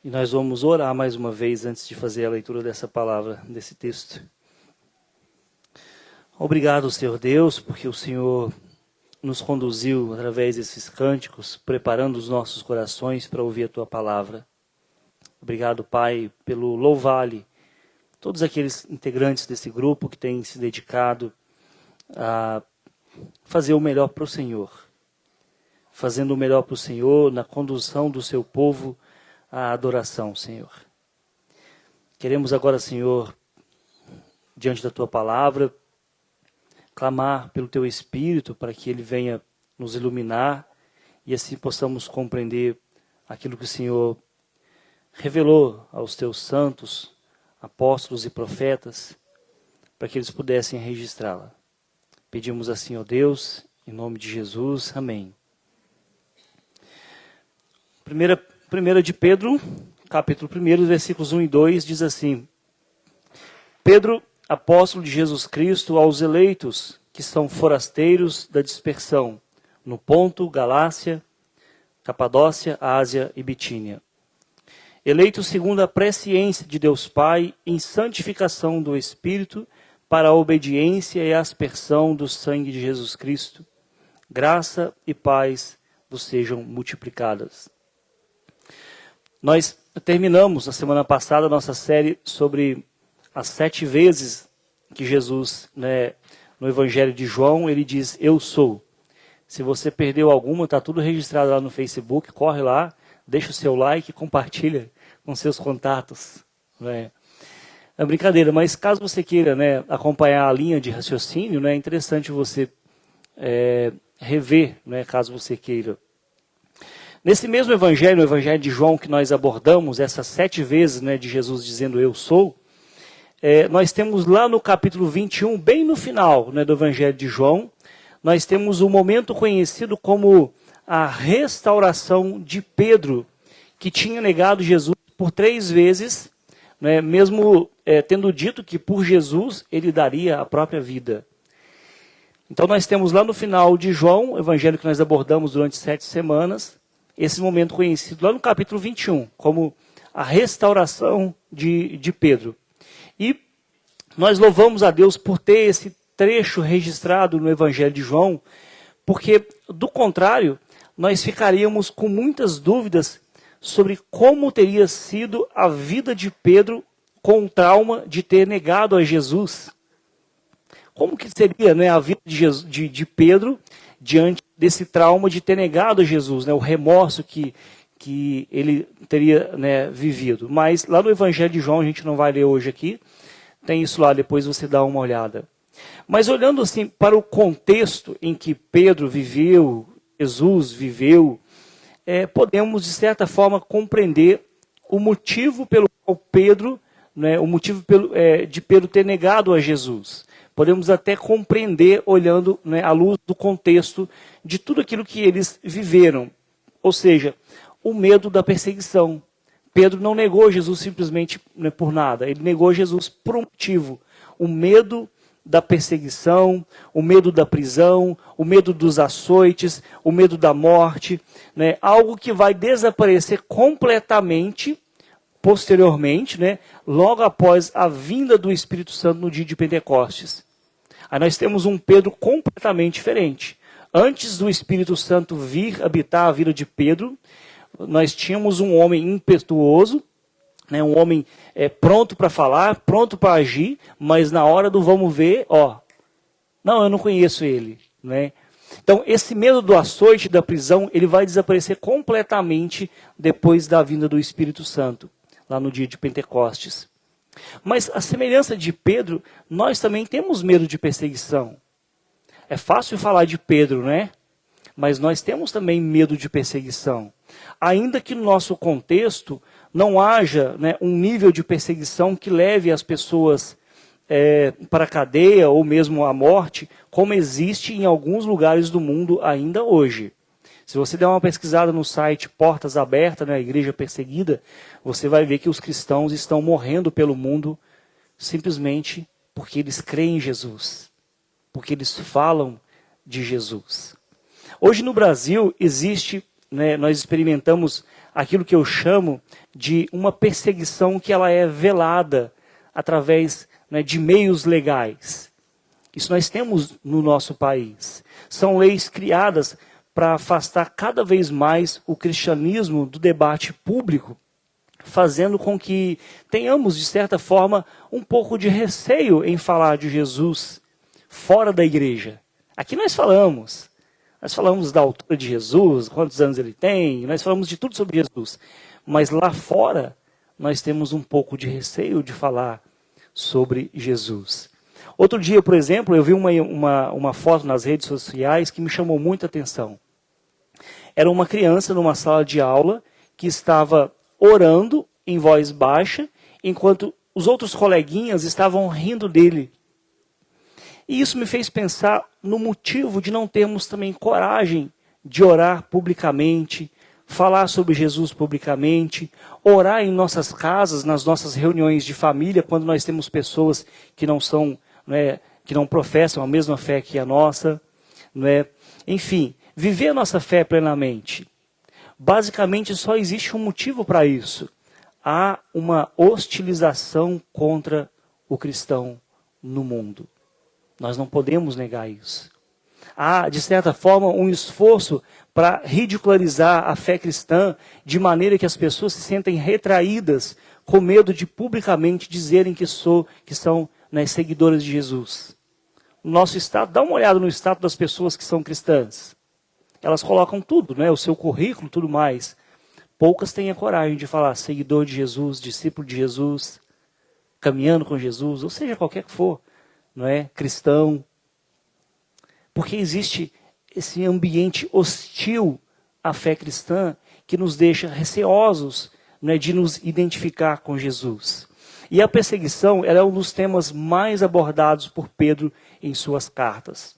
E nós vamos orar mais uma vez antes de fazer a leitura dessa palavra, desse texto. Obrigado, Senhor Deus, porque o Senhor nos conduziu através desses cânticos, preparando os nossos corações para ouvir a Tua palavra. Obrigado, Pai, pelo louvale, todos aqueles integrantes desse grupo que têm se dedicado a fazer o melhor para o Senhor. Fazendo o melhor para o Senhor na condução do seu povo à adoração, Senhor. Queremos agora, Senhor, diante da Tua palavra, clamar pelo Teu Espírito para que Ele venha nos iluminar e assim possamos compreender aquilo que o Senhor revelou aos Teus santos, apóstolos e profetas, para que eles pudessem registrá-la. Pedimos assim, ó Deus, em nome de Jesus. Amém. 1 de Pedro, capítulo 1, versículos 1 e 2, diz assim: Pedro, apóstolo de Jesus Cristo, aos eleitos que são forasteiros da dispersão, no Ponto, Galácia, Capadócia, Ásia e Bitínia. Eleitos segundo a presciência de Deus Pai, em santificação do Espírito, para a obediência e a aspersão do sangue de Jesus Cristo, graça e paz vos sejam multiplicadas. Nós terminamos, na semana passada, a nossa série sobre as 7 vezes que Jesus, no Evangelho de João, ele diz, eu sou. Se você perdeu alguma, está tudo registrado lá no Facebook, corre lá, deixa o seu like, compartilha com seus contatos. É brincadeira, mas caso você queira acompanhar a linha de raciocínio, é interessante você rever, caso você queira. Nesse mesmo evangelho, o evangelho de João, que nós abordamos, essas 7 vezes de Jesus dizendo eu sou, nós temos lá no capítulo 21, bem no final do evangelho de João, nós temos um momento conhecido como a restauração de Pedro, que tinha negado Jesus por 3 vezes, mesmo tendo dito que por Jesus ele daria a própria vida. Então nós temos lá no final de João, o evangelho que nós abordamos durante 7 semanas, esse momento conhecido lá no capítulo 21, como a restauração de Pedro. E nós louvamos a Deus por ter esse trecho registrado no Evangelho de João, porque, do contrário, nós ficaríamos com muitas dúvidas sobre como teria sido a vida de Pedro com o trauma de ter negado a Jesus. Como que seria a vida de Pedro diante desse trauma de ter negado a Jesus, o remorso que ele teria vivido. Mas lá no Evangelho de João, a gente não vai ler hoje aqui, tem isso lá, depois você dá uma olhada. Mas olhando assim para o contexto em que Pedro viveu, Jesus viveu, podemos de certa forma compreender o motivo pelo qual Pedro, o motivo de Pedro ter negado a Jesus. Podemos até compreender olhando à luz do contexto de tudo aquilo que eles viveram. Ou seja, o medo da perseguição. Pedro não negou Jesus simplesmente por nada. Ele negou Jesus por um motivo. O medo da perseguição, o medo da prisão, o medo dos açoites, o medo da morte. Algo que vai desaparecer completamente, posteriormente, logo após a vinda do Espírito Santo no dia de Pentecostes. Aí nós temos um Pedro completamente diferente. Antes do Espírito Santo vir habitar a vida de Pedro, nós tínhamos um homem impetuoso, um homem pronto para falar, pronto para agir, mas na hora do vamos ver, não, eu não conheço ele. Então, esse medo do açoite, da prisão, ele vai desaparecer completamente depois da vinda do Espírito Santo, lá no dia de Pentecostes. Mas, a semelhança de Pedro, nós também temos medo de perseguição. É fácil falar de Pedro, mas nós temos também medo de perseguição. Ainda que no nosso contexto não haja um nível de perseguição que leve as pessoas para a cadeia ou mesmo à morte, como existe em alguns lugares do mundo ainda hoje. Se você der uma pesquisada no site Portas Abertas, Igreja Perseguida, você vai ver que os cristãos estão morrendo pelo mundo simplesmente porque eles creem em Jesus, porque eles falam de Jesus. Hoje no Brasil existe, nós experimentamos aquilo que eu chamo de uma perseguição que ela é velada através, né, de meios legais. Isso nós temos no nosso país. São leis criadas para afastar cada vez mais o cristianismo do debate público, fazendo com que tenhamos, de certa forma, um pouco de receio em falar de Jesus fora da igreja. Aqui nós falamos da altura de Jesus, quantos anos ele tem, nós falamos de tudo sobre Jesus. Mas lá fora, nós temos um pouco de receio de falar sobre Jesus. Outro dia, por exemplo, eu vi uma foto nas redes sociais que me chamou muita atenção. Era uma criança numa sala de aula que estava orando em voz baixa, enquanto os outros coleguinhas estavam rindo dele. E isso me fez pensar no motivo de não termos também coragem de orar publicamente, falar sobre Jesus publicamente, orar em nossas casas, nas nossas reuniões de família, quando nós temos pessoas que não são, né, que não professam a mesma fé que a nossa, né? Enfim, viver a nossa fé plenamente. Basicamente só existe um motivo para isso. Há uma hostilização contra o cristão no mundo. Nós não podemos negar isso. Há, de certa forma, um esforço para ridicularizar a fé cristã, de maneira que as pessoas se sentem retraídas, com medo de publicamente dizerem que são, né, seguidoras de Jesus. No nosso estado, dá uma olhada no status das pessoas que são cristãs. Elas colocam tudo, né, o seu currículo, tudo mais. Poucas têm a coragem de falar seguidor de Jesus, discípulo de Jesus, caminhando com Jesus, ou seja, qualquer que for, não é? Cristão. Porque existe esse ambiente hostil à fé cristã que nos deixa receosos, né, de nos identificar com Jesus. E a perseguição ela é um dos temas mais abordados por Pedro em suas cartas.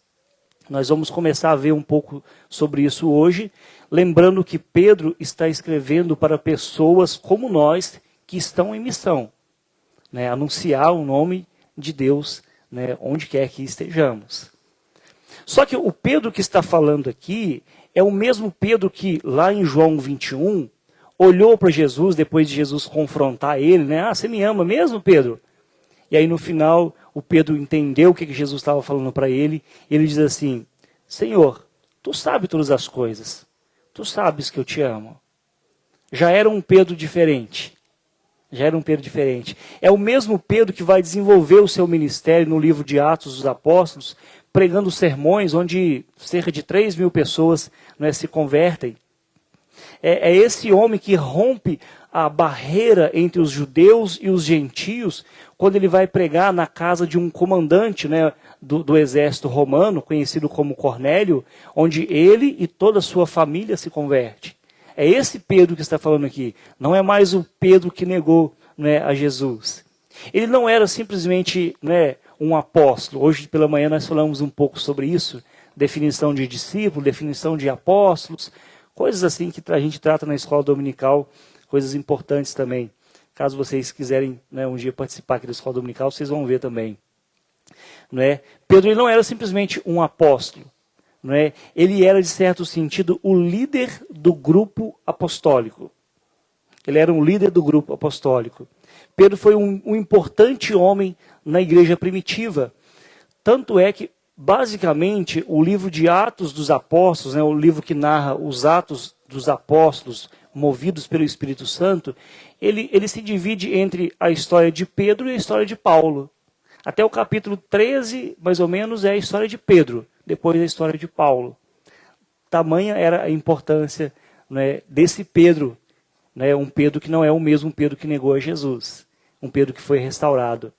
Nós vamos começar a ver um pouco sobre isso hoje, lembrando que Pedro está escrevendo para pessoas como nós que estão em missão, né, anunciar o nome de Deus, né, onde quer que estejamos. Só que o Pedro que está falando aqui é o mesmo Pedro que lá em João 21 olhou para Jesus depois de Jesus confrontar ele, né? Ah, você me ama mesmo, Pedro? E aí no final o Pedro entendeu o que Jesus estava falando para ele. E ele diz assim: Senhor, tu sabes todas as coisas. Tu sabes que eu te amo. Já era um Pedro diferente. Já era um Pedro diferente. É o mesmo Pedro que vai desenvolver o seu ministério no livro de Atos dos Apóstolos, pregando sermões onde cerca de 3.000 pessoas, né, se convertem. É esse homem que rompe a barreira entre os judeus e os gentios, quando ele vai pregar na casa de um comandante, né, do exército romano, conhecido como Cornélio, onde ele e toda a sua família se converte. É esse Pedro que está falando aqui. Não é mais o Pedro que negou, né, a Jesus. Ele não era simplesmente, né, um apóstolo. Hoje pela manhã nós falamos um pouco sobre isso. Definição de discípulo, definição de apóstolos. Coisas assim que a gente trata na escola dominical. Coisas importantes também. Caso vocês quiserem, né, um dia participar aqui da escola dominical, vocês vão ver também. Não é? Pedro ele não era simplesmente um apóstolo. Não é? Ele era, de certo sentido, o líder do grupo apostólico. Ele era um líder do grupo apostólico. Pedro foi um importante homem na igreja primitiva. Tanto é que, basicamente, o livro de Atos dos Apóstolos, né, o livro que narra os Atos dos Apóstolos, movidos pelo Espírito Santo, ele se divide entre a história de Pedro e a história de Paulo. Até o capítulo 13, mais ou menos, é a história de Pedro. Depois a história de Paulo. Tamanha era a importância, né, desse Pedro, né, um Pedro que não é o mesmo Pedro que negou a Jesus. Um Pedro que foi restaurado.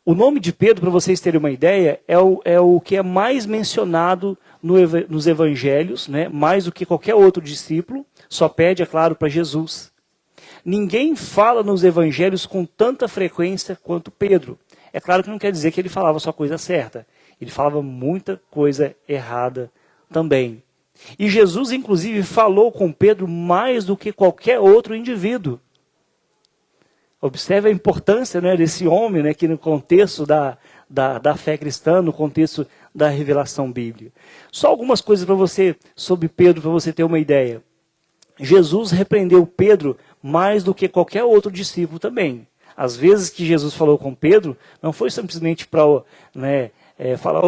O nome de Pedro, para vocês terem uma ideia, é o que é mais mencionado nos evangelhos, né, mais do que qualquer outro discípulo, só pede, é claro, para Jesus. Ninguém fala nos evangelhos com tanta frequência quanto Pedro. É claro que não quer dizer que ele falava só coisa certa. Ele falava muita coisa errada também. E Jesus, inclusive, falou com Pedro mais do que qualquer outro indivíduo. Observe a importância, né, desse homem, né, que no contexto da fé cristã, no contexto da revelação bíblica. Só algumas coisas para você, sobre Pedro, para você ter uma ideia. Jesus repreendeu Pedro mais do que qualquer outro discípulo também. Às vezes que Jesus falou com Pedro, não foi simplesmente para falar,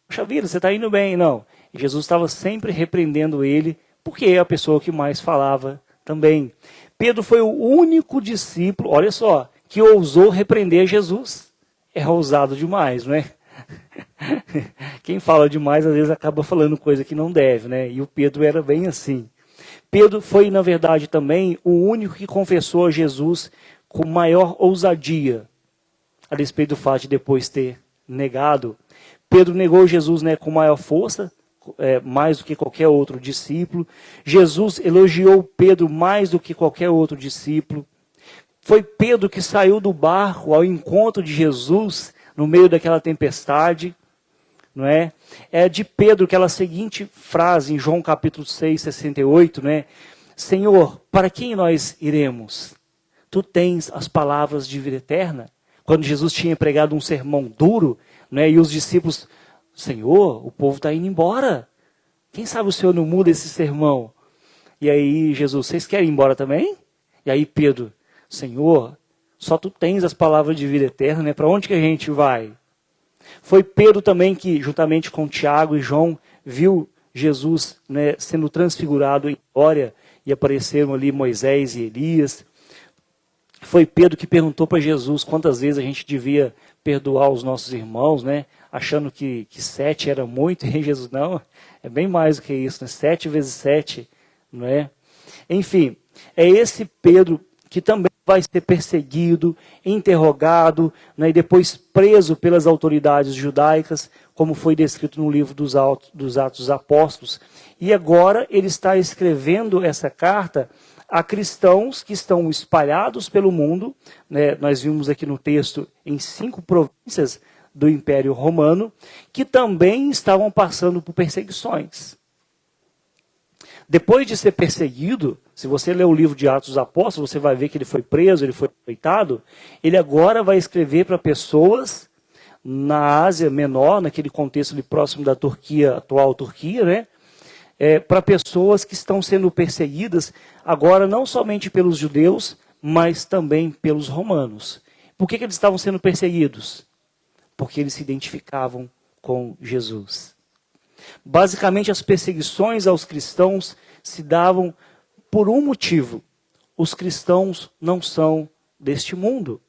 poxa vida, você está indo bem, não. Jesus estava sempre repreendendo ele, porque é a pessoa que mais falava também. Pedro foi o único discípulo, olha só, que ousou repreender Jesus. É ousado demais, não é? Quem fala demais, às vezes, acaba falando coisa que não deve, né? E o Pedro era bem assim. Pedro foi, na verdade, também o único que confessou a Jesus com maior ousadia, a despeito do fato de depois ter negado. Pedro negou Jesus, com maior força, mais do que qualquer outro discípulo. Jesus elogiou Pedro mais do que qualquer outro discípulo. Foi Pedro que saiu do barco ao encontro de Jesus no meio daquela tempestade. Não é? É de Pedro aquela seguinte frase em João capítulo 6, 68, Senhor, para quem nós iremos? Tu tens as palavras de vida eterna. Quando Jesus tinha pregado um sermão duro, e os discípulos, Senhor, o povo está indo embora. Quem sabe o Senhor não muda esse sermão? E aí Jesus, vocês querem ir embora também? E aí Pedro, Senhor, só tu tens as palavras de vida eterna, para onde que a gente vai? Foi Pedro também que, juntamente com Tiago e João, viu Jesus sendo transfigurado em glória e apareceram ali Moisés e Elias. Foi Pedro que perguntou para Jesus quantas vezes a gente devia perdoar os nossos irmãos, achando que 7 era muito, e Jesus, não, é bem mais do que isso, 7 vezes 7, não é? Enfim, é esse Pedro que também vai ser perseguido, interrogado, e depois preso pelas autoridades judaicas, como foi descrito no livro dos Atos dos Apóstolos. E agora ele está escrevendo essa carta a cristãos que estão espalhados pelo mundo. Nós vimos aqui no texto em 5 províncias do Império Romano, que também estavam passando por perseguições. Depois de ser perseguido, se você ler o livro de Atos dos Apóstolos, você vai ver que ele foi preso, ele foi açoitado. Ele agora vai escrever para pessoas na Ásia Menor, naquele contexto ali próximo da Turquia, atual Turquia, para pessoas que estão sendo perseguidas agora não somente pelos judeus, mas também pelos romanos. Por que eles estavam sendo perseguidos? Porque eles se identificavam com Jesus. Basicamente, as perseguições aos cristãos se davam por um motivo: os cristãos não são deste mundo.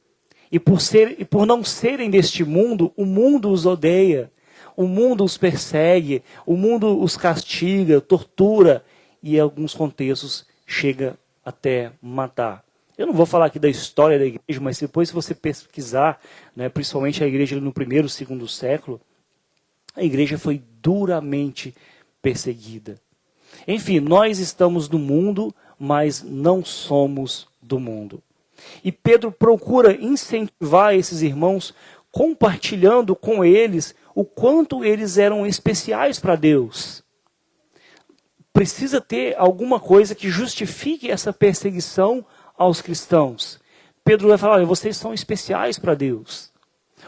E por não serem deste mundo, o mundo os odeia, o mundo os persegue, o mundo os castiga, tortura e, em alguns contextos, chega até matar. Eu não vou falar aqui da história da igreja, mas depois, se você pesquisar, principalmente a igreja no 1º e 2º século, a igreja foi duramente perseguida. Enfim, nós estamos no mundo, mas não somos do mundo. E Pedro procura incentivar esses irmãos, compartilhando com eles o quanto eles eram especiais para Deus. Precisa ter alguma coisa que justifique essa perseguição aos cristãos. Pedro vai falar, vocês são especiais para Deus.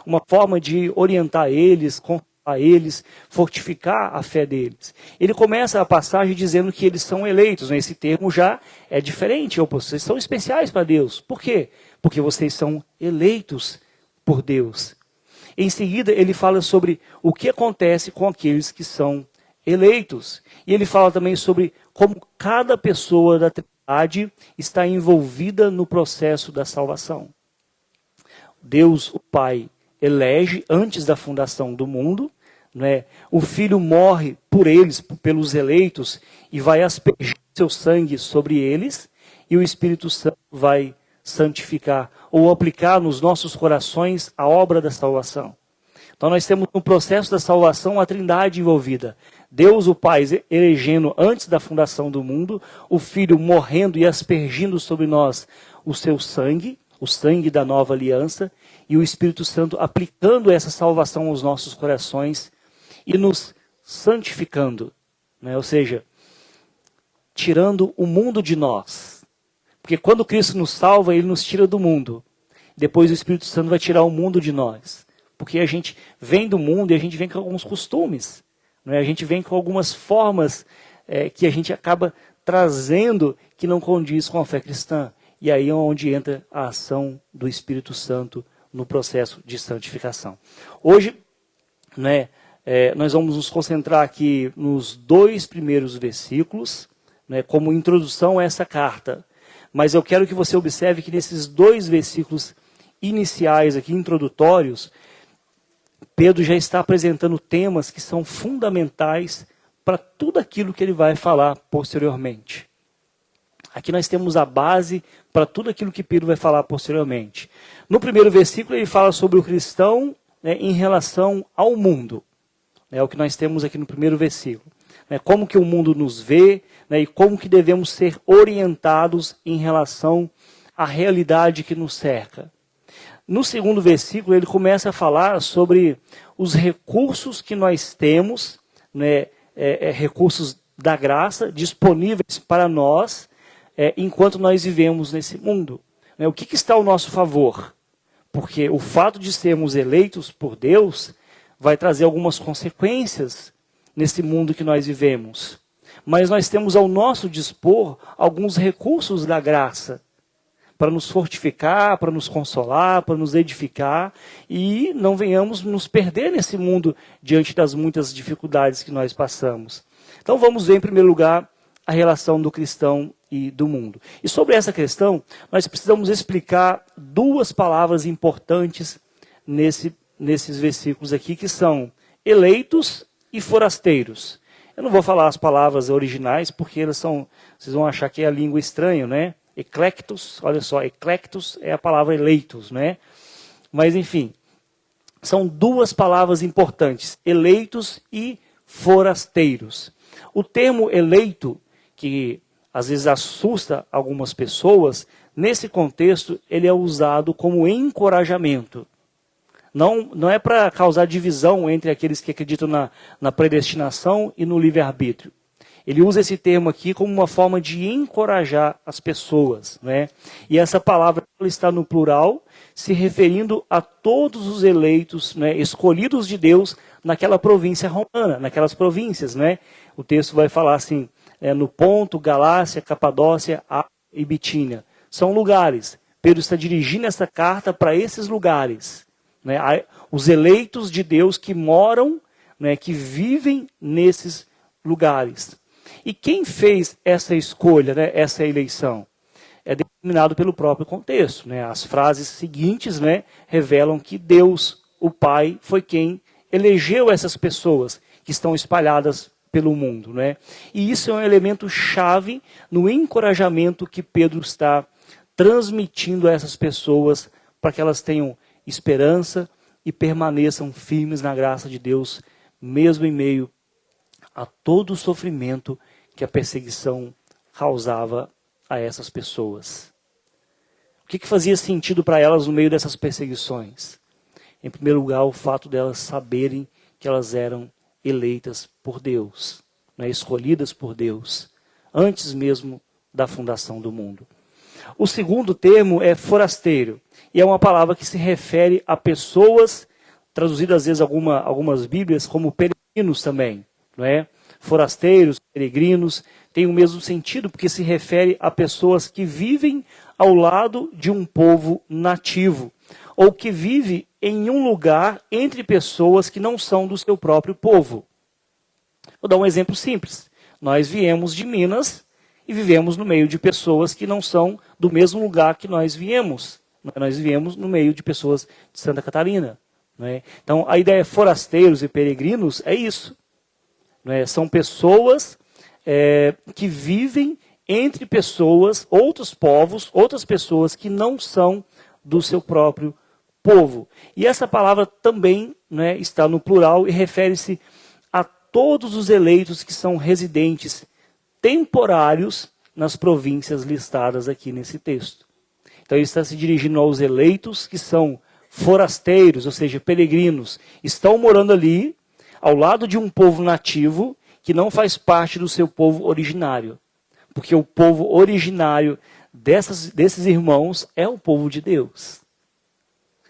Uma forma de orientar eles, a eles, fortificar a fé deles. Ele começa a passagem dizendo que eles são eleitos. Esse termo já é diferente. Vocês são especiais para Deus. Por quê? Porque vocês são eleitos por Deus. Em seguida, ele fala sobre o que acontece com aqueles que são eleitos. E ele fala também sobre como cada pessoa da Trindade está envolvida no processo da salvação. Deus, o Pai, elege antes da fundação do mundo. O Filho morre por eles, pelos eleitos, e vai aspergir seu sangue sobre eles, e o Espírito Santo vai santificar, ou aplicar nos nossos corações a obra da salvação. Então nós temos no processo da salvação a Trindade envolvida. Deus, o Pai, elegendo antes da fundação do mundo, o Filho morrendo e aspergindo sobre nós o seu sangue, o sangue da nova aliança, e o Espírito Santo aplicando essa salvação aos nossos corações, e nos santificando, ou seja, tirando o mundo de nós. Porque quando Cristo nos salva, Ele nos tira do mundo. Depois o Espírito Santo vai tirar o mundo de nós. Porque a gente vem do mundo e a gente vem com alguns costumes. A gente vem com algumas formas que a gente acaba trazendo que não condiz com a fé cristã. E aí é onde entra a ação do Espírito Santo no processo de santificação. Hoje, né, nós vamos nos concentrar aqui nos 2 primeiros versículos, né, como introdução a essa carta. Mas eu quero que você observe que nesses 2 versículos iniciais aqui, introdutórios, Pedro já está apresentando temas que são fundamentais para tudo aquilo que ele vai falar posteriormente. Aqui nós temos a base para tudo aquilo que Pedro vai falar posteriormente. No primeiro versículo ele fala sobre o cristão, né, em relação ao mundo. É o que nós temos aqui no primeiro versículo. Né, como que o mundo nos vê, né, e como que devemos ser orientados em relação à realidade que nos cerca. No segundo versículo ele começa a falar sobre os recursos que nós temos, né, recursos da graça disponíveis para nós, enquanto nós vivemos nesse mundo. O que está ao nosso favor? Porque o fato de sermos eleitos por Deus vai trazer algumas consequências nesse mundo que nós vivemos. Mas nós temos ao nosso dispor alguns recursos da graça para nos fortificar, para nos consolar, para nos edificar e não venhamos nos perder nesse mundo diante das muitas dificuldades que nós passamos. Então vamos ver em primeiro lugar a relação do cristão e do mundo. E sobre essa questão, nós precisamos explicar 2 palavras importantes nesses versículos aqui, que são eleitos e forasteiros. Eu não vou falar as palavras originais, porque vocês vão achar que é a língua estranha, né? Eclectos, olha só, eclectos é a palavra eleitos, né? Mas enfim, são 2 palavras importantes, eleitos e forasteiros. O termo eleito, que às vezes assusta algumas pessoas, nesse contexto ele é usado como encorajamento. Não é para causar divisão entre aqueles que acreditam na predestinação e no livre-arbítrio. Ele usa esse termo aqui como uma forma de encorajar as pessoas, né? E essa palavra está no plural, se referindo a todos os eleitos, né, escolhidos de Deus naquela província romana, naquelas províncias, né? O texto vai falar assim, no Ponto, Galácia, Capadócia e Bitínia. São lugares. Pedro está dirigindo essa carta para esses lugares, né? Os eleitos de Deus que moram, né, que vivem nesses lugares. E quem fez essa escolha, né, essa eleição? É determinado pelo próprio contexto, né? As frases seguintes, né, revelam que Deus, o Pai, foi quem elegeu essas pessoas que estão espalhadas pelo mundo, né? E isso é um elemento chave no encorajamento que Pedro está transmitindo a essas pessoas para que elas tenham esperança e permaneçam firmes na graça de Deus, mesmo em meio a todo o sofrimento que a perseguição causava a essas pessoas. O que fazia sentido para elas no meio dessas perseguições? Em primeiro lugar, o fato delas saberem que elas eram eleitas por Deus, né, escolhidas por Deus, antes mesmo da fundação do mundo. O segundo termo é forasteiro, e é uma palavra que se refere a pessoas, traduzida às vezes algumas bíblias como peregrinos também, não é? Forasteiros, peregrinos, tem o mesmo sentido, porque se refere a pessoas que vivem ao lado de um povo nativo, ou que vive em um lugar entre pessoas que não são do seu próprio povo. Vou dar um exemplo simples. Nós viemos de Minas e vivemos no meio de pessoas que não são do mesmo lugar que nós viemos. Nós viemos no meio de pessoas de Santa Catarina. Né? Então, a ideia forasteiros e peregrinos é isso. Né? São pessoas que vivem entre pessoas, outros povos, outras pessoas que não são do seu próprio povo. E essa palavra também, né, está no plural e refere-se a todos os eleitos que são residentes temporários nas províncias listadas aqui nesse texto. Então ele está se dirigindo aos eleitos que são forasteiros, ou seja, peregrinos, estão morando ali ao lado de um povo nativo que não faz parte do seu povo originário. Porque o povo originário desses irmãos é o povo de Deus.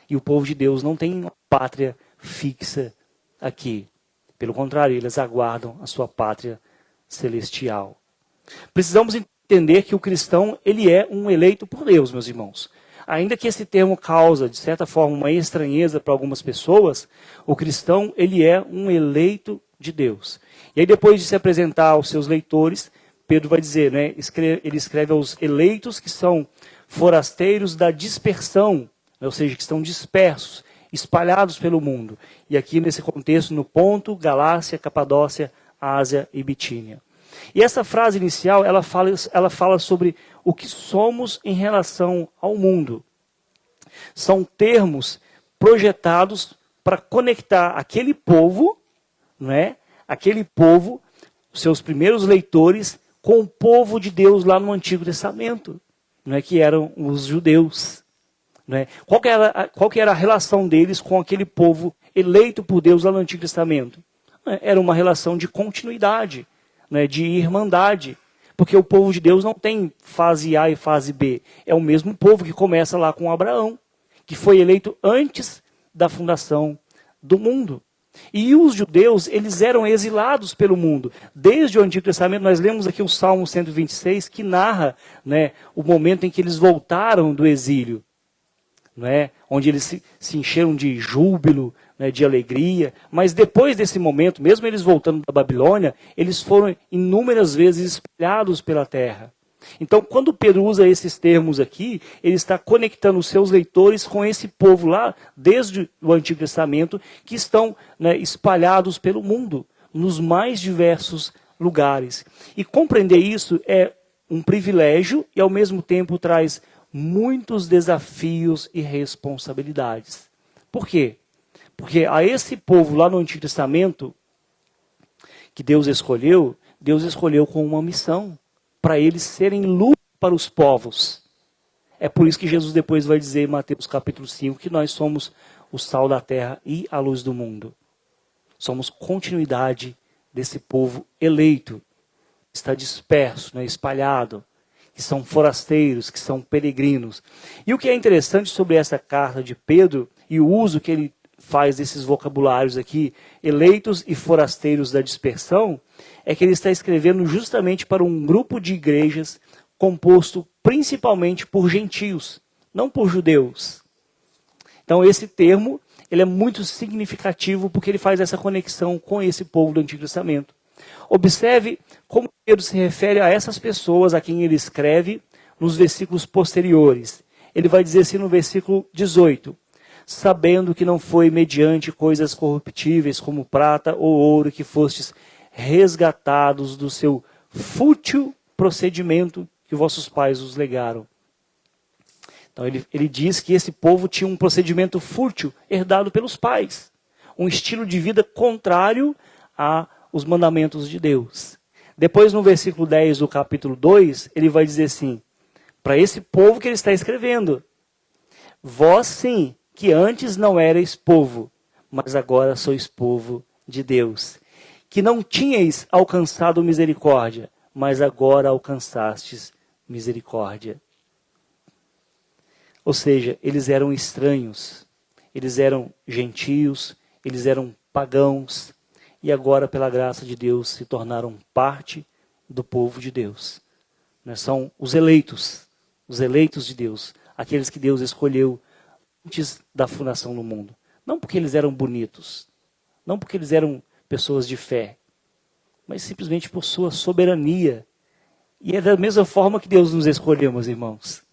E o povo de Deus não tem uma pátria fixa aqui. Pelo contrário, eles aguardam a sua pátria celestial. Precisamos entender que o cristão, ele é um eleito por Deus, meus irmãos. Ainda que esse termo causa, de certa forma, uma estranheza para algumas pessoas, o cristão, ele é um eleito de Deus. E aí, depois de se apresentar aos seus leitores, Pedro vai dizer, né, ele escreve aos eleitos que são forasteiros da dispersão, ou seja, que estão dispersos, espalhados pelo mundo. E aqui, nesse contexto, no Ponto, Galácia, Capadócia, Ásia e Bitínia. E essa frase inicial, ela fala sobre o que somos em relação ao mundo. São termos projetados para conectar aquele povo, aquele povo, seus primeiros leitores, com o povo de Deus lá no Antigo Testamento, que eram os judeus. Qual que era a relação deles com aquele povo eleito por Deus lá no Antigo Testamento? Era uma relação de continuidade, de irmandade. Porque o povo de Deus não tem fase A e fase B. É o mesmo povo que começa lá com Abraão, que foi eleito antes da fundação do mundo. E os judeus, eles eram exilados pelo mundo. Desde o Antigo Testamento, nós lemos aqui o Salmo 126, que narra o momento em que eles voltaram do exílio. Onde eles se encheram de júbilo, de alegria. Mas depois desse momento, mesmo eles voltando da Babilônia, eles foram inúmeras vezes espalhados pela terra. Então, quando Pedro usa esses termos aqui, ele está conectando os seus leitores com esse povo lá, desde o Antigo Testamento, que estão espalhados pelo mundo, nos mais diversos lugares. E compreender isso é um privilégio e, ao mesmo tempo, traz muitos desafios e responsabilidades. Por quê? Porque a esse povo lá no Antigo Testamento, que Deus escolheu com uma missão, para eles serem luz para os povos. É por isso que Jesus depois vai dizer em Mateus capítulo 5, que nós somos o sal da terra e a luz do mundo. Somos continuidade desse povo eleito, que está disperso, espalhado, que são forasteiros, que são peregrinos. E o que é interessante sobre essa carta de Pedro, e o uso que ele faz desses vocabulários aqui, eleitos e forasteiros da dispersão, é que ele está escrevendo justamente para um grupo de igrejas composto principalmente por gentios, não por judeus. Então esse termo, ele é muito significativo porque ele faz essa conexão com esse povo do Antigo Testamento. Observe como Pedro se refere a essas pessoas a quem ele escreve nos versículos posteriores. Ele vai dizer assim no versículo 18, sabendo que não foi mediante coisas corruptíveis como prata ou ouro que fostes resgatados do seu fútil procedimento que vossos pais os legaram. Então ele diz que esse povo tinha um procedimento fútil herdado pelos pais. Um estilo de vida contrário aos mandamentos de Deus. Depois no versículo 10 do capítulo 2, ele vai dizer assim, para esse povo que ele está escrevendo, vós sim, que antes não erais povo, mas agora sois povo de Deus. Que não tinhais alcançado misericórdia, mas agora alcançastes misericórdia. Ou seja, eles eram estranhos, eles eram gentios, eles eram pagãos, e agora, pela graça de Deus, se tornaram parte do povo de Deus. São os eleitos de Deus, aqueles que Deus escolheu antes da fundação do mundo. Não porque eles eram bonitos, não porque eles eram pessoas de fé, mas simplesmente por sua soberania. E é da mesma forma que Deus nos escolheu, meus irmãos.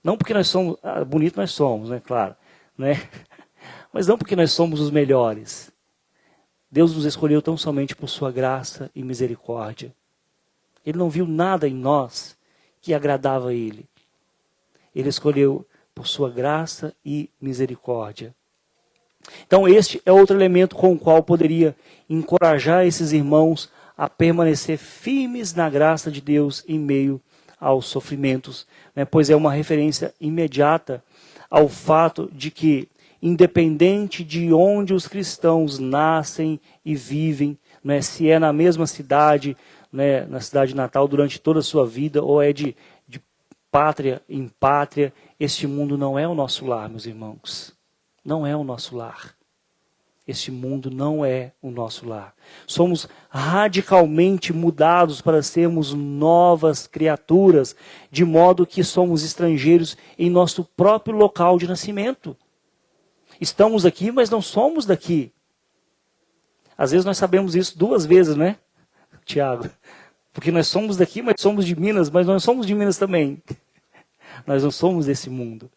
Não porque nós somos, bonito nós somos, claro, mas não porque nós somos os melhores. Deus nos escolheu tão somente por sua graça e misericórdia. Ele não viu nada em nós que agradava a Ele. Ele escolheu por sua graça e misericórdia. Então este é outro elemento com o qual poderia encorajar esses irmãos a permanecer firmes na graça de Deus em meio aos sofrimentos, pois é uma referência imediata ao fato de que, independente de onde os cristãos nascem e vivem, se é na mesma cidade, na cidade natal durante toda a sua vida, ou é de pátria em pátria, este mundo não é o nosso lar, meus irmãos. Não é o nosso lar. Este mundo não é o nosso lar. Somos radicalmente mudados para sermos novas criaturas, de modo que somos estrangeiros em nosso próprio local de nascimento. Estamos aqui, mas não somos daqui. Às vezes nós sabemos isso duas vezes, né, Tiago? Porque nós somos daqui, mas somos de Minas, mas nós somos de Minas também. Nós não somos desse mundo.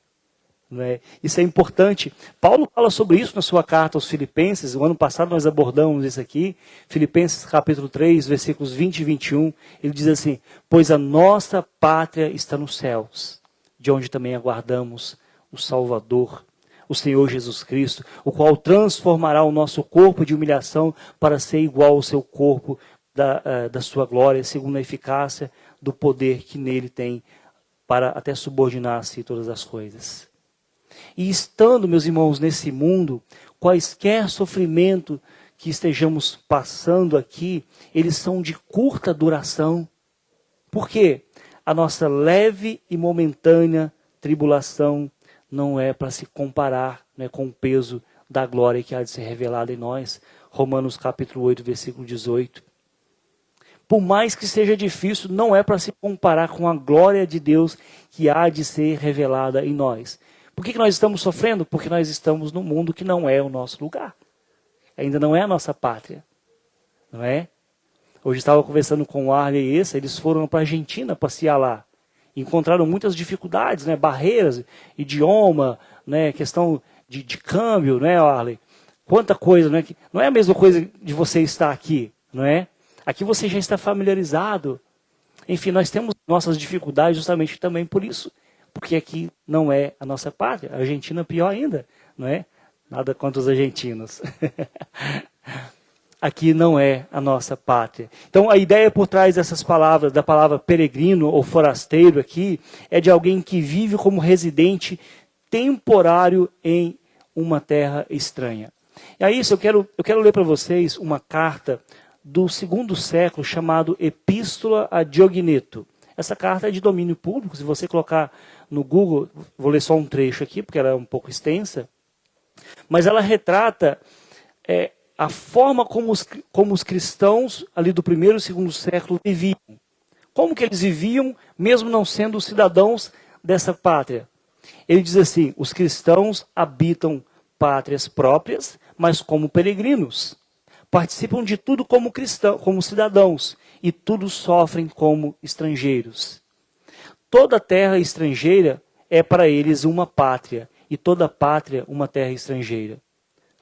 Isso é importante. Paulo fala sobre isso na sua carta aos Filipenses. O ano passado nós abordamos isso aqui. Filipenses capítulo 3, versículos 20 e 21. Ele diz assim: pois a nossa pátria está nos céus, de onde também aguardamos o Salvador, o Senhor Jesus Cristo, o qual transformará o nosso corpo de humilhação para ser igual ao seu corpo da sua glória, segundo a eficácia do poder que nele tem, para até subordinar-se todas as coisas. E estando, meus irmãos, nesse mundo, quaisquer sofrimento que estejamos passando aqui, eles são de curta duração. Por quê? A nossa leve e momentânea tribulação não é para se comparar, né, com o peso da glória que há de ser revelada em nós. Romanos capítulo 8, versículo 18. Por mais que seja difícil, não é para se comparar com a glória de Deus que há de ser revelada em nós. Por que nós estamos sofrendo? Porque nós estamos num mundo que não é o nosso lugar. Ainda não é a nossa pátria. Não é? Hoje estava conversando com o Arley e esse, eles foram para a Argentina passear lá. Encontraram muitas dificuldades, né? Barreiras, idioma, né? Questão de câmbio, né, Arley? Quanta coisa, né? Não é a mesma coisa de você estar aqui, não é? Aqui você já está familiarizado. Enfim, nós temos nossas dificuldades justamente também por isso. Porque aqui não é a nossa pátria. A Argentina pior ainda, não é? Nada contra os argentinos. Aqui não é a nossa pátria. Então a ideia por trás dessas palavras, da palavra peregrino ou forasteiro aqui, é de alguém que vive como residente temporário em uma terra estranha. E aí eu quero ler para vocês uma carta do 2º século chamado Epístola a Diogneto. Essa carta é de domínio público. Se você colocar no Google, vou ler só um trecho aqui, porque ela é um pouco extensa, mas ela retrata a forma como os cristãos ali do 1º e 2º século viviam. Como que eles viviam, mesmo não sendo cidadãos dessa pátria. Ele diz assim: os cristãos habitam pátrias próprias, mas como peregrinos. Participam de tudo como cristãos, como cidadãos, e tudo sofrem como estrangeiros. Toda terra estrangeira é para eles uma pátria, e toda pátria uma terra estrangeira.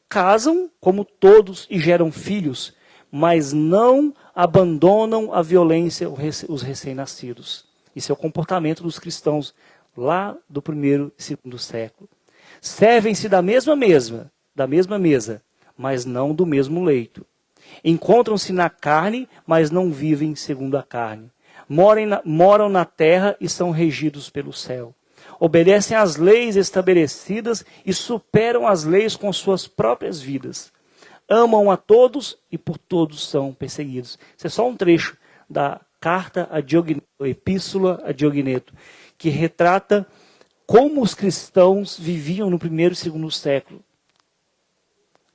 Casam como todos e geram filhos, mas não abandonam a violência os recém-nascidos. Isso é o comportamento dos cristãos lá do 1º e 2º século. Servem-se da mesma mesa, mas não do mesmo leito. Encontram-se na carne, mas não vivem segundo a carne. Moram na terra e são regidos pelo céu. Obedecem às leis estabelecidas e superam as leis com suas próprias vidas. Amam a todos e por todos são perseguidos. Isso é só um trecho da carta a Diogneto, a Epístola a Diogneto, que retrata como os cristãos viviam no 1º e 2º século.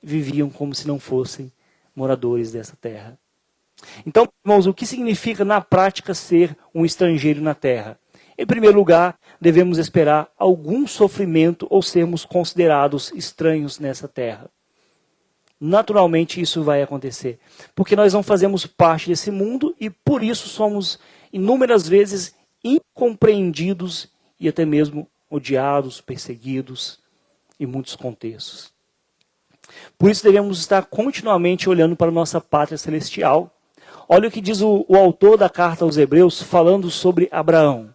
Viviam como se não fossem moradores dessa terra. Então, irmãos, o que significa na prática ser um estrangeiro na terra? Em primeiro lugar, devemos esperar algum sofrimento ou sermos considerados estranhos nessa terra. Naturalmente isso vai acontecer, porque nós não fazemos parte desse mundo e por isso somos inúmeras vezes incompreendidos e até mesmo odiados, perseguidos em muitos contextos. Por isso devemos estar continuamente olhando para a nossa pátria celestial. Olha o que diz o autor da carta aos Hebreus falando sobre Abraão.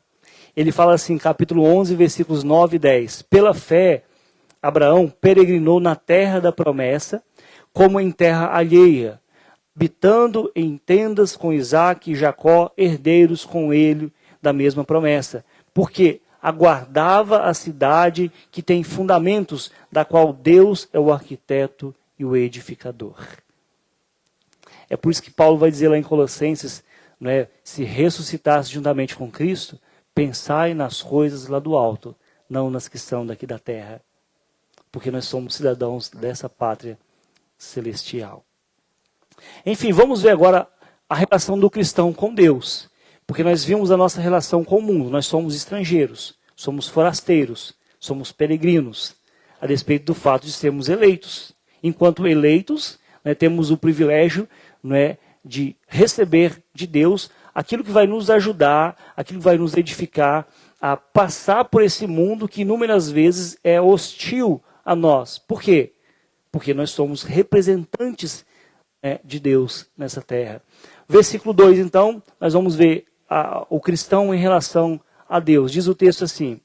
Ele fala assim, capítulo 11, versículos 9 e 10. Pela fé, Abraão peregrinou na terra da promessa, como em terra alheia, habitando em tendas com Isaque e Jacó, herdeiros com ele da mesma promessa. Porque aguardava a cidade que tem fundamentos, da qual Deus é o arquiteto e o edificador. É por isso que Paulo vai dizer lá em Colossenses, né, se ressuscitasse juntamente com Cristo, pensai nas coisas lá do alto, não nas que são daqui da terra. Porque nós somos cidadãos dessa pátria celestial. Enfim, vamos ver agora a relação do cristão com Deus. Porque nós vimos a nossa relação com o mundo. Nós somos estrangeiros, somos forasteiros, somos peregrinos, a despeito do fato de sermos eleitos. Enquanto eleitos, né, temos o privilégio, né, de receber de Deus aquilo que vai nos ajudar, aquilo que vai nos edificar a passar por esse mundo que inúmeras vezes é hostil a nós. Por quê? Porque nós somos representantes, né, de Deus nessa terra. Versículo 2, então, nós vamos ver o cristão em relação a Deus. Diz o texto assim: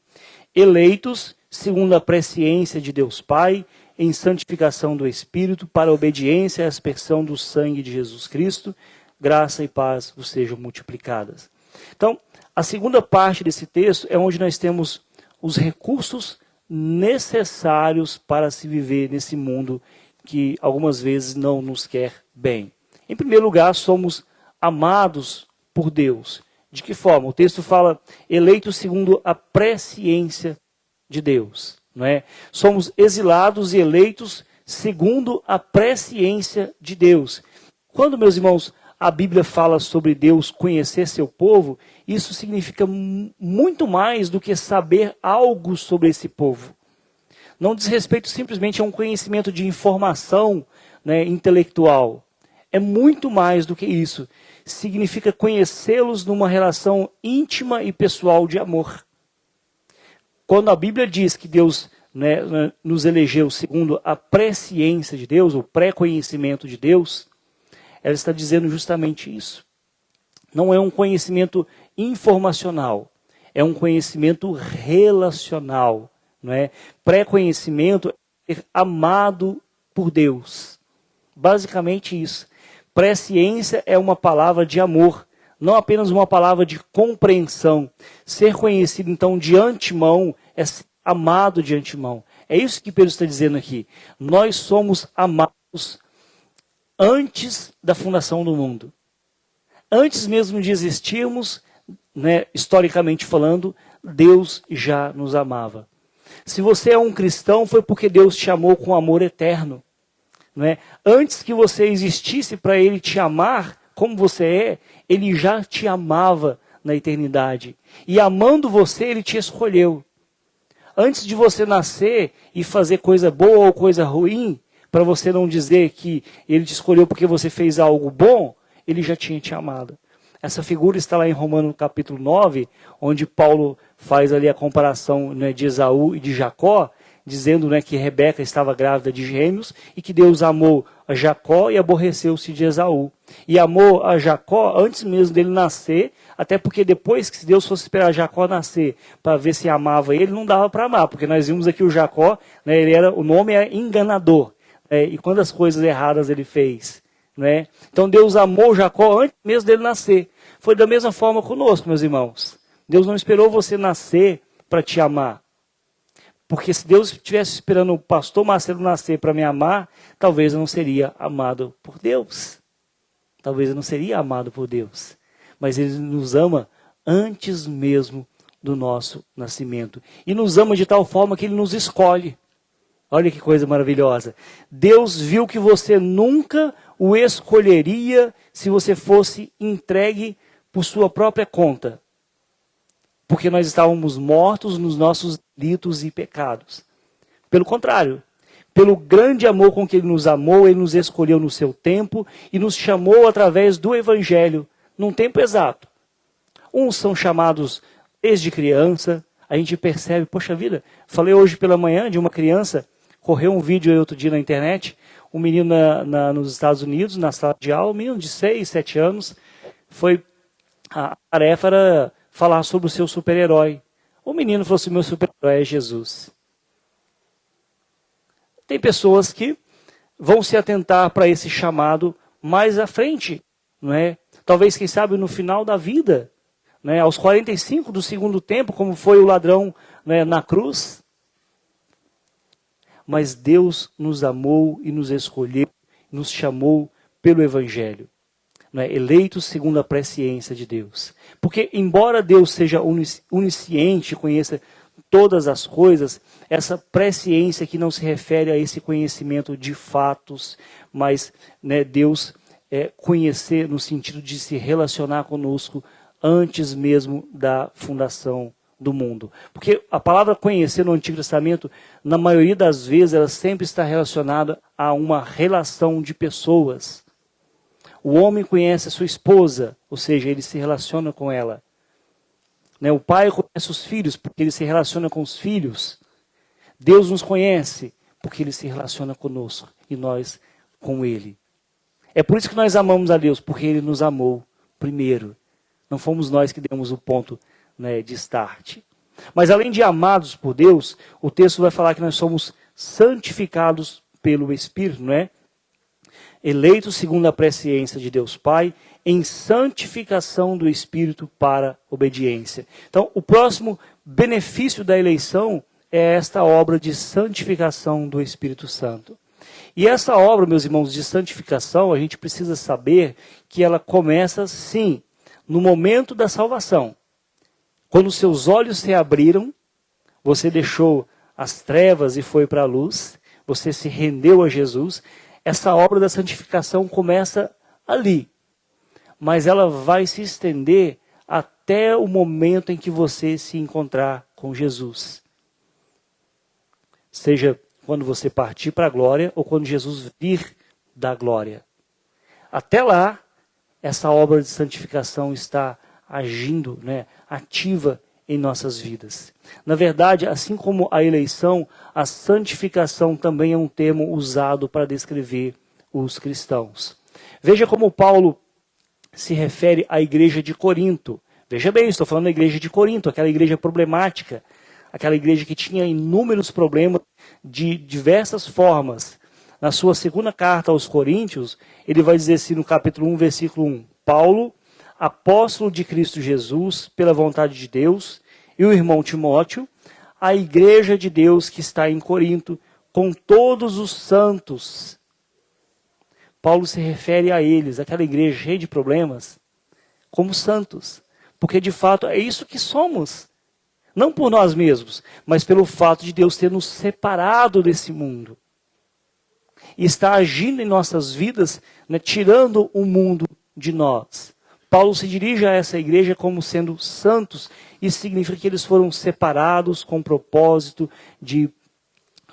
eleitos segundo a presciência de Deus Pai, em santificação do Espírito, para a obediência e aspersão do sangue de Jesus Cristo, graça e paz vos sejam multiplicadas. Então, a segunda parte desse texto é onde nós temos os recursos necessários para se viver nesse mundo que algumas vezes não nos quer bem. Em primeiro lugar, somos amados por Deus. De que forma? O texto fala eleitos segundo a presciência de Deus. Não é? Somos exilados e eleitos segundo a presciência de Deus. Quando, meus irmãos, a Bíblia fala sobre Deus conhecer seu povo, isso significa muito mais do que saber algo sobre esse povo. Não diz respeito simplesmente a um conhecimento de informação, né, intelectual. É muito mais do que isso. Significa conhecê-los numa relação íntima e pessoal de amor. Quando a Bíblia diz que Deus, né, nos elegeu segundo a presciência de Deus, o pré-conhecimento de Deus, ela está dizendo justamente isso. Não é um conhecimento informacional, é um conhecimento relacional. Não é? Pré-conhecimento é ser amado por Deus. Basicamente isso. Presciência é uma palavra de amor, não apenas uma palavra de compreensão. Ser conhecido, então, de antemão, é ser amado de antemão. É isso que Pedro está dizendo aqui. Nós somos amados antes da fundação do mundo. Antes mesmo de existirmos, né, historicamente falando, Deus já nos amava. Se você é um cristão, foi porque Deus te amou com amor eterno. Não é? Antes que você existisse para Ele te amar como você é, Ele já te amava na eternidade. E amando você, Ele te escolheu. Antes de você nascer e fazer coisa boa ou coisa ruim, para você não dizer que Ele te escolheu porque você fez algo bom, Ele já tinha te amado. Essa figura está lá em Romanos capítulo 9, onde Paulo faz ali a comparação, né, de Esaú e de Jacó, dizendo, né, que Rebeca estava grávida de gêmeos e que Deus amou a Jacó e aborreceu-se de Esaú. E amou a Jacó antes mesmo dele nascer, até porque depois que Deus fosse esperar Jacó nascer para ver se amava ele, não dava para amar, porque nós vimos aqui o Jacó, né, o nome é enganador, e quantas coisas erradas ele fez. Né? Então Deus amou Jacó antes mesmo dele nascer. Foi da mesma forma conosco, meus irmãos. Deus não esperou você nascer para te amar. Porque se Deus estivesse esperando o pastor Marcelo nascer para me amar, talvez eu não seria amado por Deus. Talvez eu não seria amado por Deus. Mas Ele nos ama antes mesmo do nosso nascimento. E nos ama de tal forma que Ele nos escolhe. Olha que coisa maravilhosa. Deus viu que você nunca o escolheria se você fosse entregue por sua própria conta. Porque nós estávamos mortos nos nossos delitos e pecados. Pelo contrário, pelo grande amor com que Ele nos amou, Ele nos escolheu no seu tempo e nos chamou através do Evangelho, num tempo exato. Uns são chamados desde criança, a gente percebe, poxa vida, falei hoje pela manhã de uma criança, correu um vídeo aí outro dia na internet, um menino nos Estados Unidos, na sala de aula, um menino de 6, 7 anos, a tarefa era falar sobre o seu super-herói. O menino falou assim, meu super-herói é Jesus. Tem pessoas que vão se atentar para esse chamado mais à frente, não é? Talvez, quem sabe, no final da vida, né? Aos 45 do segundo tempo, como foi o ladrão, né, na cruz. Mas Deus nos amou e nos escolheu, nos chamou pelo Evangelho. Né, eleitos segundo a presciência de Deus. Porque embora Deus seja onisciente, conheça todas as coisas, essa presciência que não se refere a esse conhecimento de fatos, mas né, Deus conhecer no sentido de se relacionar conosco antes mesmo da fundação do mundo. Porque a palavra conhecer no Antigo Testamento, na maioria das vezes, ela sempre está relacionada a uma relação de pessoas. O homem conhece a sua esposa, ou seja, ele se relaciona com ela. Né? O pai conhece os filhos, porque ele se relaciona com os filhos. Deus nos conhece, porque ele se relaciona conosco, e nós com ele. É por isso que nós amamos a Deus, porque ele nos amou primeiro. Não fomos nós que demos o ponto né, de start. Mas além de amados por Deus, o texto vai falar que nós somos santificados pelo Espírito, não é? Eleitos segundo a presciência de Deus Pai, em santificação do Espírito para obediência. Então, o próximo benefício da eleição é esta obra de santificação do Espírito Santo. E essa obra, meus irmãos, de santificação, a gente precisa saber que ela começa, sim, no momento da salvação. Quando seus olhos se abriram, você deixou as trevas e foi para a luz, você se rendeu a Jesus, essa obra da santificação começa ali. Mas ela vai se estender até o momento em que você se encontrar com Jesus. Seja quando você partir para a glória ou quando Jesus vir da glória. Até lá, essa obra de santificação está agindo, né, ativa em nossas vidas. Na verdade, assim como a eleição, a santificação também é um termo usado para descrever os cristãos. Veja como Paulo se refere à igreja de Corinto. Veja bem, estou falando da igreja de Corinto, aquela igreja problemática, aquela igreja que tinha inúmeros problemas de diversas formas. Na sua segunda carta aos Coríntios, ele vai dizer assim no capítulo 1, versículo 1, Paulo, apóstolo de Cristo Jesus, pela vontade de Deus, e o irmão Timóteo, a igreja de Deus que está em Corinto, com todos os santos. Paulo se refere a eles, aquela igreja cheia de problemas, como santos. Porque de fato é isso que somos. Não por nós mesmos, mas pelo fato de Deus ter nos separado desse mundo. E está agindo em nossas vidas, né, tirando o mundo de nós. Paulo se dirige a essa igreja como sendo santos. Isso significa que eles foram separados com o propósito de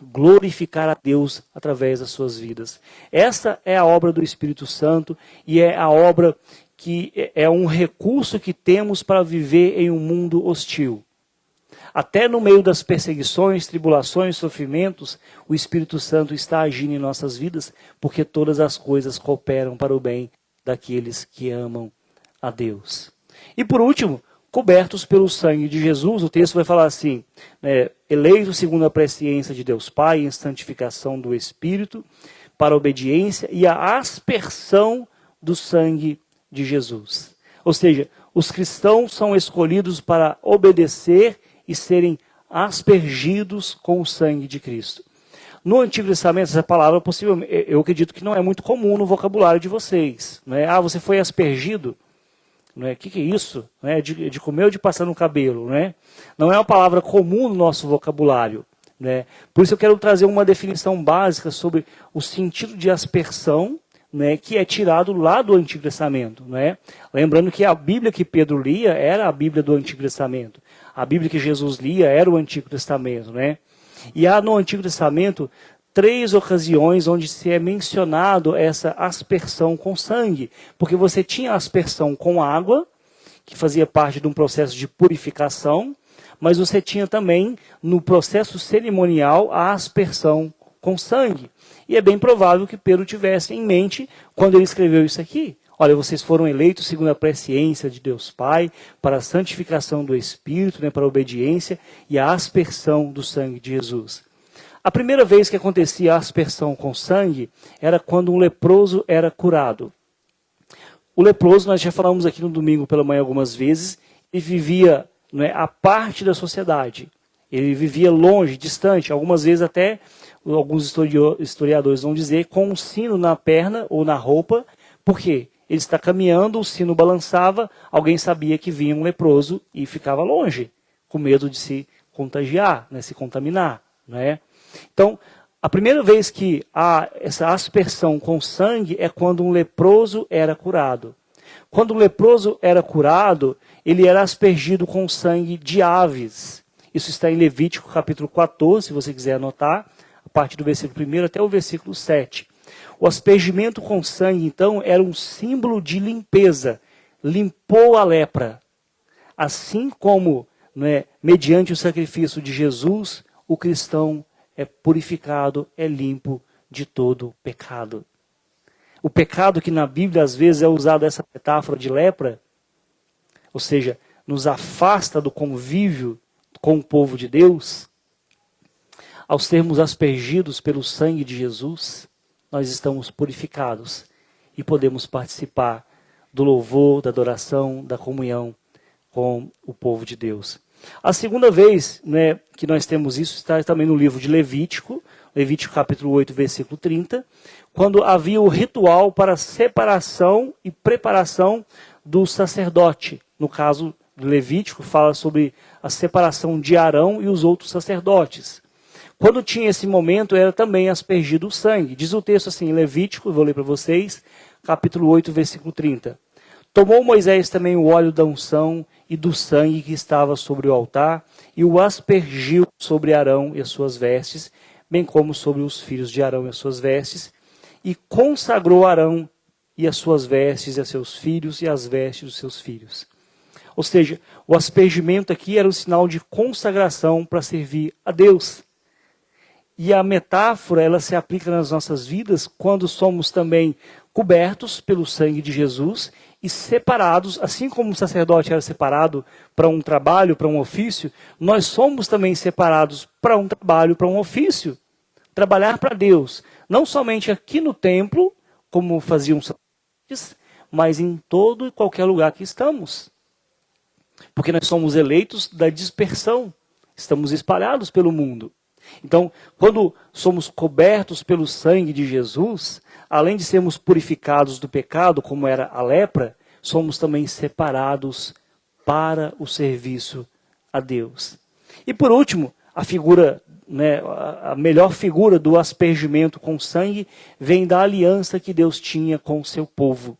glorificar a Deus através das suas vidas. Essa é a obra do Espírito Santo e é a obra que é um recurso que temos para viver em um mundo hostil. Até no meio das perseguições, tribulações, sofrimentos, o Espírito Santo está agindo em nossas vidas, porque todas as coisas cooperam para o bem daqueles que amam a Deus. E por último, cobertos pelo sangue de Jesus, o texto vai falar assim, né, eleitos segundo a presciência de Deus Pai, em santificação do Espírito, para a obediência e a aspersão do sangue de Jesus. Ou seja, os cristãos são escolhidos para obedecer e serem aspergidos com o sangue de Cristo. No Antigo Testamento, essa palavra, possivelmente, eu acredito que não é muito comum no vocabulário de vocês. Né? Ah, você foi aspergido? O que é isso? Né? De comer ou de passar no cabelo? Né? Não é uma palavra comum no nosso vocabulário. Né? Por isso eu quero trazer uma definição básica sobre o sentido de aspersão, né, que é tirado lá do Antigo Testamento. Né? Lembrando que a Bíblia que Pedro lia era a Bíblia do Antigo Testamento. A Bíblia que Jesus lia era o Antigo Testamento. Né? E há no Antigo Testamento 3 ocasiões onde se é mencionado essa aspersão com sangue. Porque você tinha aspersão com água, que fazia parte de um processo de purificação, mas você tinha também, no processo cerimonial, a aspersão com sangue. E é bem provável que Pedro tivesse em mente quando ele escreveu isso aqui. Olha, vocês foram eleitos segundo a presciência de Deus Pai, para a santificação do Espírito, né, para a obediência e a aspersão do sangue de Jesus. A primeira vez que acontecia a aspersão com sangue era quando um leproso era curado. O leproso, nós já falamos aqui no domingo pela manhã algumas vezes, ele vivia, né, à parte da sociedade. Ele vivia longe, distante, algumas vezes até, alguns historiadores vão dizer, com um sino na perna ou na roupa. Por quê? Ele está caminhando, o sino balançava, alguém sabia que vinha um leproso e ficava longe, com medo de se contagiar, né, se contaminar. Né? Então, a primeira vez que há essa aspersão com sangue é quando um leproso era curado. Quando o leproso era curado, ele era aspergido com sangue de aves. Isso está em Levítico capítulo 14, se você quiser anotar, a partir do versículo 1 até o versículo 7. O aspergimento com sangue, então, era um símbolo de limpeza. Limpou a lepra. Assim como, né, mediante o sacrifício de Jesus, o cristão é purificado, é limpo de todo pecado. O pecado que na Bíblia às vezes é usado essa metáfora de lepra, ou seja, nos afasta do convívio com o povo de Deus, ao sermos aspergidos pelo sangue de Jesus, nós estamos purificados e podemos participar do louvor, da adoração, da comunhão com o povo de Deus. A segunda vez, né, que nós temos isso está também no livro de Levítico, Levítico capítulo 8, versículo 30, quando havia o ritual para separação e preparação do sacerdote. No caso de Levítico, fala sobre a separação de Arão e os outros sacerdotes. Quando tinha esse momento, era também aspergido o sangue. Diz o texto assim, em Levítico, eu vou ler para vocês, capítulo 8, versículo 30. Tomou Moisés também o óleo da unção e do sangue que estava sobre o altar, e o aspergiu sobre Arão e as suas vestes, bem como sobre os filhos de Arão e as suas vestes, e consagrou Arão e as suas vestes, e a seus filhos, e as vestes dos seus filhos. Ou seja, o aspergimento aqui era um sinal de consagração para servir a Deus. E a metáfora, ela se aplica nas nossas vidas quando somos também cobertos pelo sangue de Jesus e separados, assim como o sacerdote era separado para um trabalho, para um ofício, nós somos também separados para um trabalho, para um ofício. Trabalhar para Deus, não somente aqui no templo, como faziam os sacerdotes, mas em todo e qualquer lugar que estamos. Porque nós somos eleitos da dispersão, estamos espalhados pelo mundo. Então, quando somos cobertos pelo sangue de Jesus, além de sermos purificados do pecado, como era a lepra, somos também separados para o serviço a Deus. E por último, a figura, né, a melhor figura do aspergimento com sangue vem da aliança que Deus tinha com o seu povo,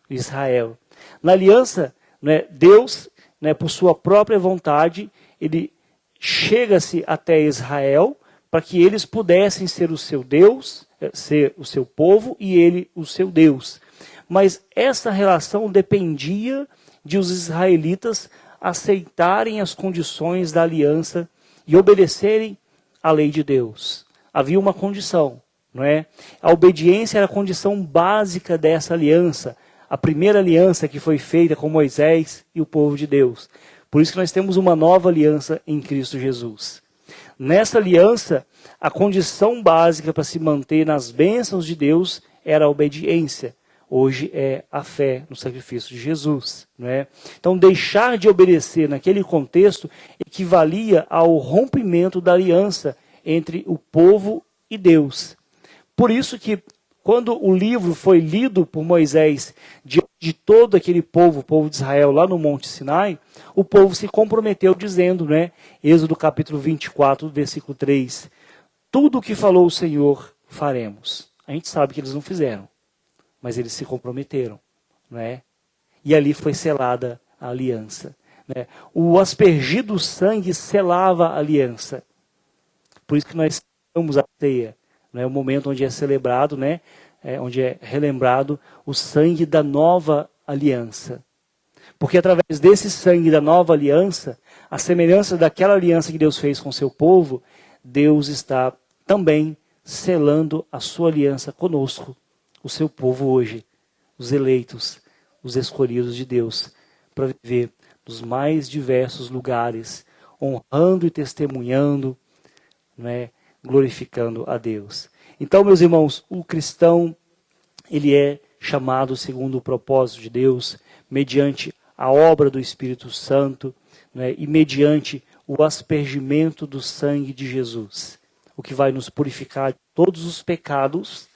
Israel. Na aliança, né, Deus, né, por sua própria vontade, ele chega-se até Israel para que eles pudessem ser o seu Deus, ser o seu povo e ele o seu Deus. Mas essa relação dependia de os israelitas aceitarem as condições da aliança e obedecerem à lei de Deus. Havia uma condição, não é? A obediência era a condição básica dessa aliança, a primeira aliança que foi feita com Moisés e o povo de Deus. Por isso que nós temos uma nova aliança em Cristo Jesus. Nessa aliança, a condição básica para se manter nas bênçãos de Deus era a obediência. Hoje é a fé no sacrifício de Jesus. Não é? Então, deixar de obedecer naquele contexto equivalia ao rompimento da aliança entre o povo e Deus. Por isso que, quando o livro foi lido por Moisés diante de todo aquele povo, o povo de Israel, lá no Monte Sinai, o povo se comprometeu dizendo, né, Êxodo capítulo 24, versículo 3, tudo o que falou o Senhor faremos. A gente sabe que eles não fizeram, mas eles se comprometeram, né? E ali foi selada a aliança. Né? O aspergido sangue selava a aliança. Por isso que nós temos a ceia. É o momento onde é celebrado, né? Onde é relembrado o sangue da nova aliança. Porque através desse sangue da nova aliança, a semelhança daquela aliança que Deus fez com o seu povo, Deus está também selando a sua aliança conosco, o seu povo hoje, os eleitos, os escolhidos de Deus, para viver nos mais diversos lugares, honrando e testemunhando, né? Glorificando a Deus. Então, meus irmãos, o cristão, ele é chamado segundo o propósito de Deus, mediante a obra do Espírito Santo, né, e mediante o aspergimento do sangue de Jesus, o que vai nos purificar de todos os pecados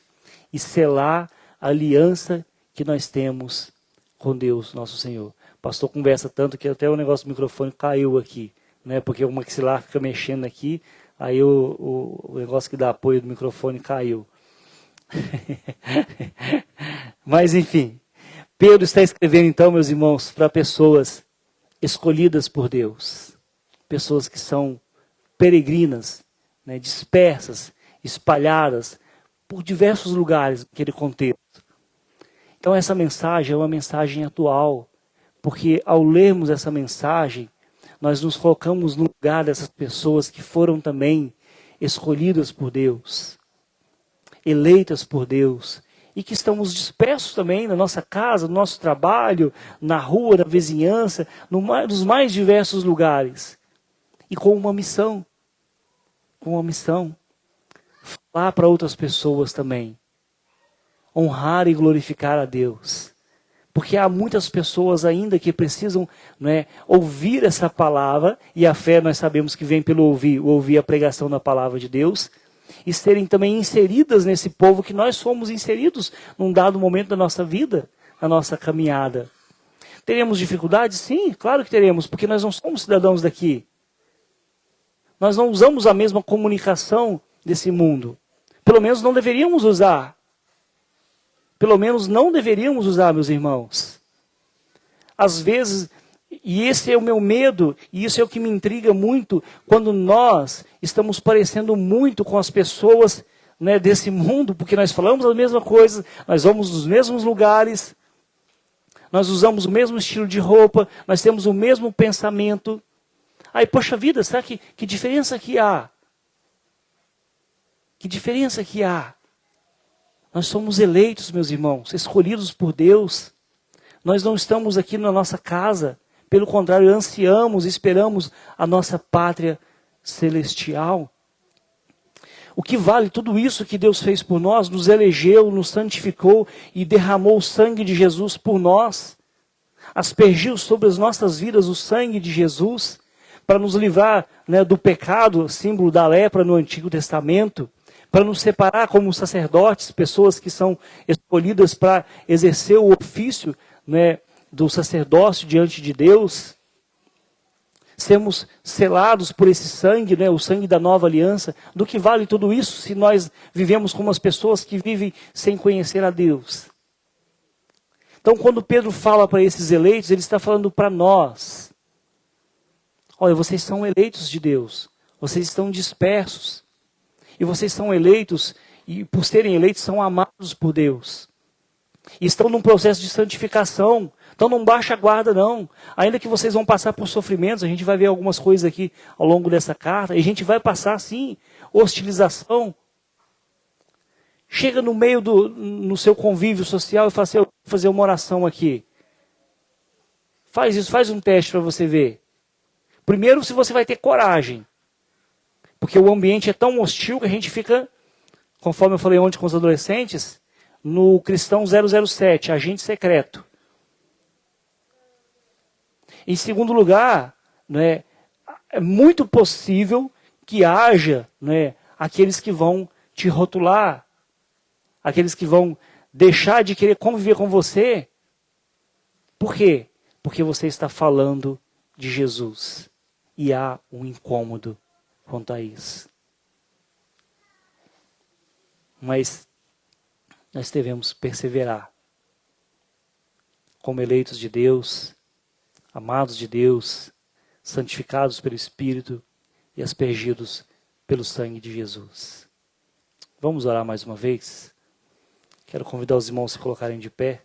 e selar a aliança que nós temos com Deus, nosso Senhor. O pastor conversa tanto que até o negócio do microfone caiu aqui, né, porque o maxilar fica mexendo aqui, aí o negócio que dá apoio do microfone caiu. Mas enfim, Pedro está escrevendo então, meus irmãos, para pessoas escolhidas por Deus. Pessoas que são peregrinas, né, dispersas, espalhadas por diversos lugares naquele contexto. Então essa mensagem é uma mensagem atual, porque ao lermos essa mensagem, nós nos colocamos no lugar dessas pessoas que foram também escolhidas por Deus, eleitas por Deus, e que estamos dispersos também na nossa casa, no nosso trabalho, na rua, na vizinhança, nos mais diversos lugares. E com uma missão, falar para outras pessoas também, honrar e glorificar a Deus. Porque há muitas pessoas ainda que precisam, né, ouvir essa palavra, e a fé nós sabemos que vem pelo ouvir a pregação da palavra de Deus, e serem também inseridas nesse povo que nós fomos inseridos num dado momento da nossa vida, na nossa caminhada. Teremos dificuldades? Sim, claro que teremos, porque nós não somos cidadãos daqui. Nós não usamos a mesma comunicação desse mundo. Pelo menos não deveríamos usar. Pelo menos não deveríamos usar, meus irmãos. Às vezes, e esse é o meu medo, e isso é o que me intriga muito, quando nós estamos parecendo muito com as pessoas, né, desse mundo, porque nós falamos a mesma coisa, nós vamos nos mesmos lugares, nós usamos o mesmo estilo de roupa, nós temos o mesmo pensamento. Aí, poxa vida, será que diferença que há? Que diferença que há? Nós somos eleitos, meus irmãos, escolhidos por Deus. Nós não estamos aqui na nossa casa. Pelo contrário, ansiamos, esperamos a nossa pátria celestial. O que vale tudo isso que Deus fez por nós, nos elegeu, nos santificou e derramou o sangue de Jesus por nós. Aspergiu sobre as nossas vidas o sangue de Jesus para nos livrar, né, do pecado, símbolo da lepra no Antigo Testamento, para nos separar como sacerdotes, pessoas que são escolhidas para exercer o ofício, né, do sacerdócio diante de Deus. Sermos selados por esse sangue, né, o sangue da nova aliança. Do que vale tudo isso se nós vivemos como as pessoas que vivem sem conhecer a Deus? Então, quando Pedro fala para esses eleitos, ele está falando para nós. Olha, vocês são eleitos de Deus. Vocês estão dispersos. E vocês são eleitos, e por serem eleitos, são amados por Deus. E estão num processo de santificação. Então não baixa a guarda não. Ainda que vocês vão passar por sofrimentos, a gente vai ver algumas coisas aqui ao longo dessa carta, e a gente vai passar sim, hostilização. Chega no meio no seu convívio social e fala assim, eu vou fazer uma oração aqui. Faz isso, faz um teste para você ver. Primeiro, se você vai ter coragem. Porque o ambiente é tão hostil que a gente fica, conforme eu falei ontem com os adolescentes, no cristão 007, agente secreto. Em segundo lugar, né, é muito possível que haja, né, aqueles que vão te rotular, aqueles que vão deixar de querer conviver com você. Por quê? Porque você está falando de Jesus. E há um incômodo quanto a isso. Mas nós devemos perseverar. Como eleitos de Deus, amados de Deus, santificados pelo Espírito e aspergidos pelo sangue de Jesus. Vamos orar mais uma vez? Quero convidar os irmãos a se colocarem de pé.